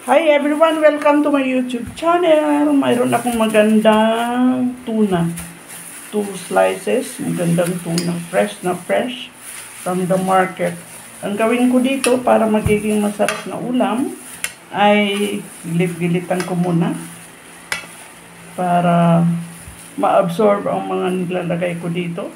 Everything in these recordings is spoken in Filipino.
Hi everyone! Welcome to my YouTube channel. Mayroon akong magandang tuna. 2 slices. Magandang tuna. Fresh na fresh from the market. Ang gawin ko dito para magiging masarap na ulam ay gilit-gilitan ko muna para ma-absorb ang mga nilalagay ko dito.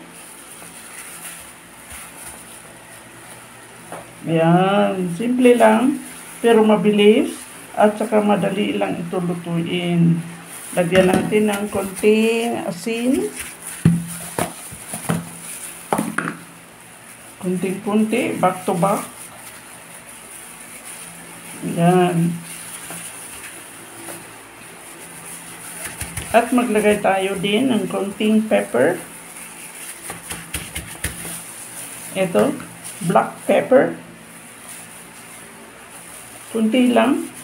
Ayan. Simple lang pero mabilis. At saka madali lang ito lutuin. Lagyan natin ng konting asin. Kunting-kunti, back to back. Ayan. At maglagay tayo din ng konting pepper. Ito, black pepper. Kunti lang.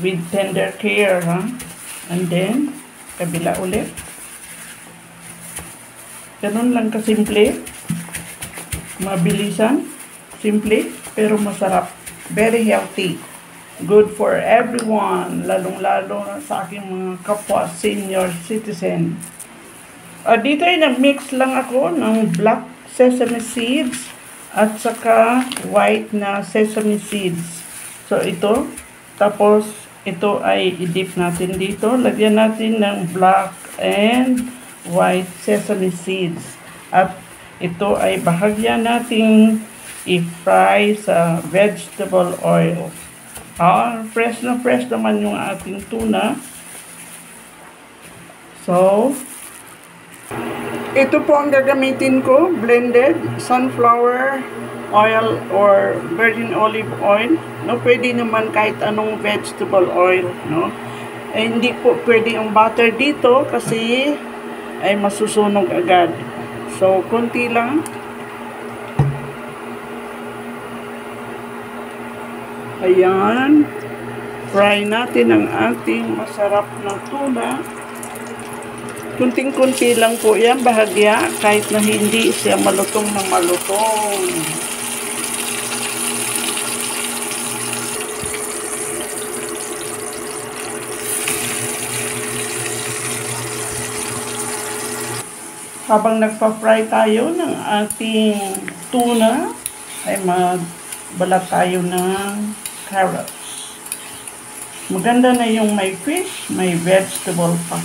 With tender care, ha? And then, kabila ulit. Ganun lang kasimple. Mabilisan. Simple, pero masarap. Very healthy. Good for everyone. Lalong-lalo sa aking mga kapwa senior citizen. Dito ay nag-mix lang ako ng black sesame seeds at saka white na sesame seeds. So, ito. Tapos, ito ay i-dip natin dito. Lagyan natin ng black and white sesame seeds. At ito ay bahagyan natin i-fry sa vegetable oil. Fresh na fresh naman yung ating tuna. So, ito po ang gagamitin ko. Blended sunflower oil or virgin olive oil, no? Pwede naman kahit anong vegetable oil, no? Hindi po pwede ang butter dito kasi ay masusunog agad. So, konti lang. Ayan. Fry natin ang ating masarap na tuna. Kunting-kunti lang po yan, bahagya, kahit na hindi siya malutong na malutong. Habang nagpa-fry tayo ng ating tuna, ay magbalat tayo ng carrots. Maganda na yung may fish, may vegetable pa.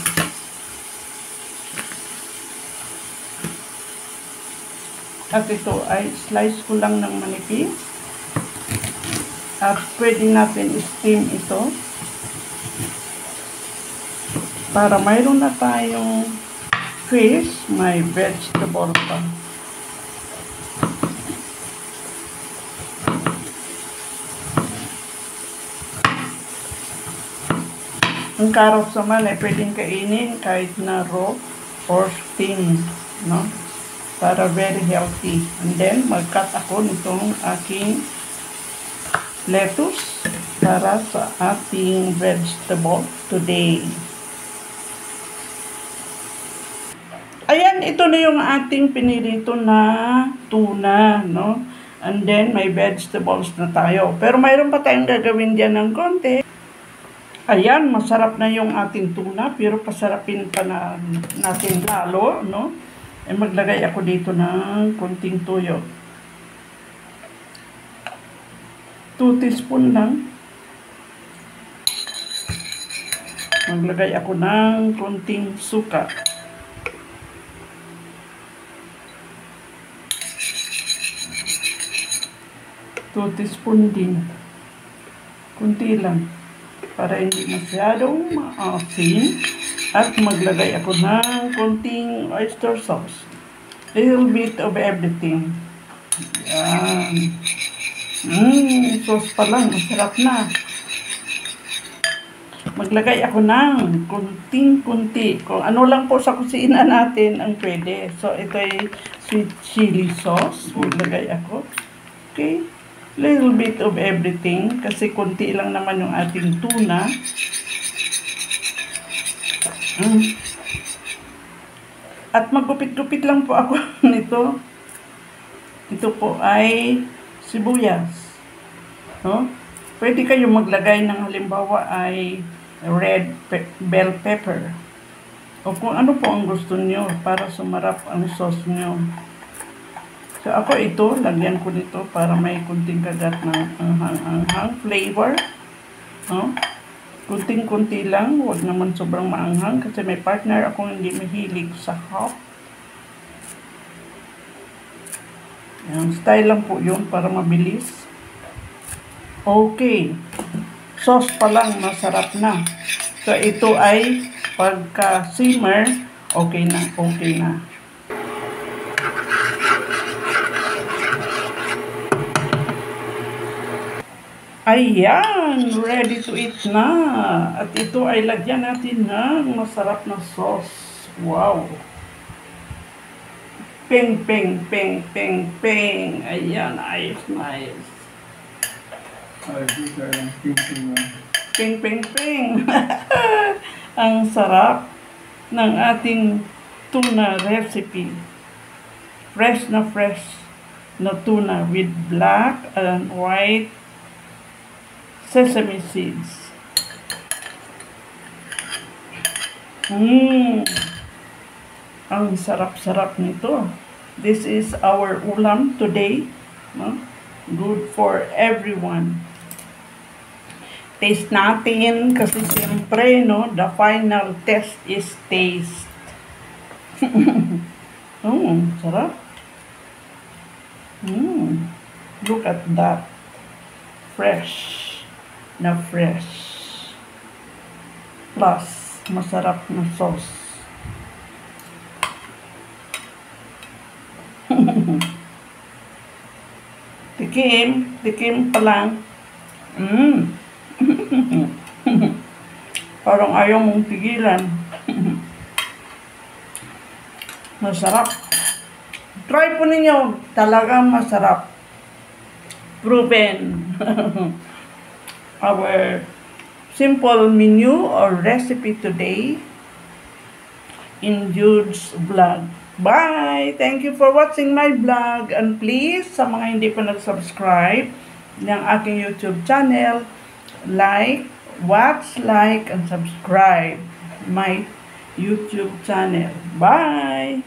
At ito ay slice ko lang ng manipis. At pwede natin steam ito. Para mayroon na tayong fish, may vegetable pa. Ang carrots naman ay pwedeng kainin kahit na raw or steam, no? Para very healthy. And then, mag-cut ako nitong aking lettuce para sa ating vegetable today. Ayan, ito na yung ating pinirito na tuna, no? And then, may vegetables na tayo. Pero mayroon pa tayong gagawin dyan ng konti. Ayan, masarap na yung ating tuna, pero pasarapin pa na natin lalo, no? Maglagay ako dito ng konting toyo. 2 teaspoon lang. Maglagay ako ng konting suka. 2 teaspoon din. Kunti lang. Para hindi masyadong maasin. At maglagay ako ng konting oyster sauce. Little bit of everything. Yan. Sauce pa lang. Masarap na. Maglagay ako ng kunting-kunti. Kung ano lang po sa kusina natin ang pwede. So, ito ay sweet chili sauce. Maglagay ako. Okay. Little bit of everything. Kasi kunti lang naman yung ating tuna. At magupit-gupit lang po ako nito. Ito po ay sibuyas. No? Pwede kayo maglagay ng halimbawa ay red bell pepper. O kung ano po ang gusto nyo para sumarap ang sauce nyo. So ako ito, lagyan ko nito para may kunting kagat ng anghang flavor. No? Kunting-kunti lang, huwag naman sobrang maanghang kasi may partner akong hindi mahilig sa hot. Yan, style lang po yun para mabilis. Okay. Sauce pa lang, masarap na. So ito ay pagka simmer, okay na, okay na. Ayan, ready to eat na. At ito ay lagyan natin ng masarap na sauce. Wow. Ping, ping, ping, ping, ping. Ayan, nice, nice. Ping, ping, ping. Ang sarap ng ating tuna recipe. Fresh na tuna with black and white sesame seeds. Ang sarap-sarap nito. This is our ulam today. No? Good for everyone. Taste natin kasi siyempre, no, the final test is taste. Sarap. Look at that. Fresh. Na fresh. Plus, masarap na sauce. Tikim pa lang. Parang ayaw mong tigilan. Masarap. Try po ninyo. Talagang masarap. Proven. Our simple menu or recipe today in Jude's vlog. Bye! Thank you for watching my vlog. And please, sa mga hindi pa nag-subscribe ng aking YouTube channel, watch, and subscribe my YouTube channel. Bye!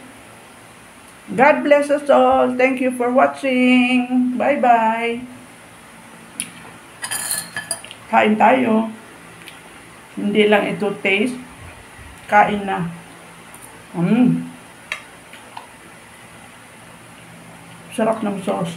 God bless us all. Thank you for watching. Bye-bye. Kain tayo. Hindi lang ito taste. Kain na. Sarap ng sauce.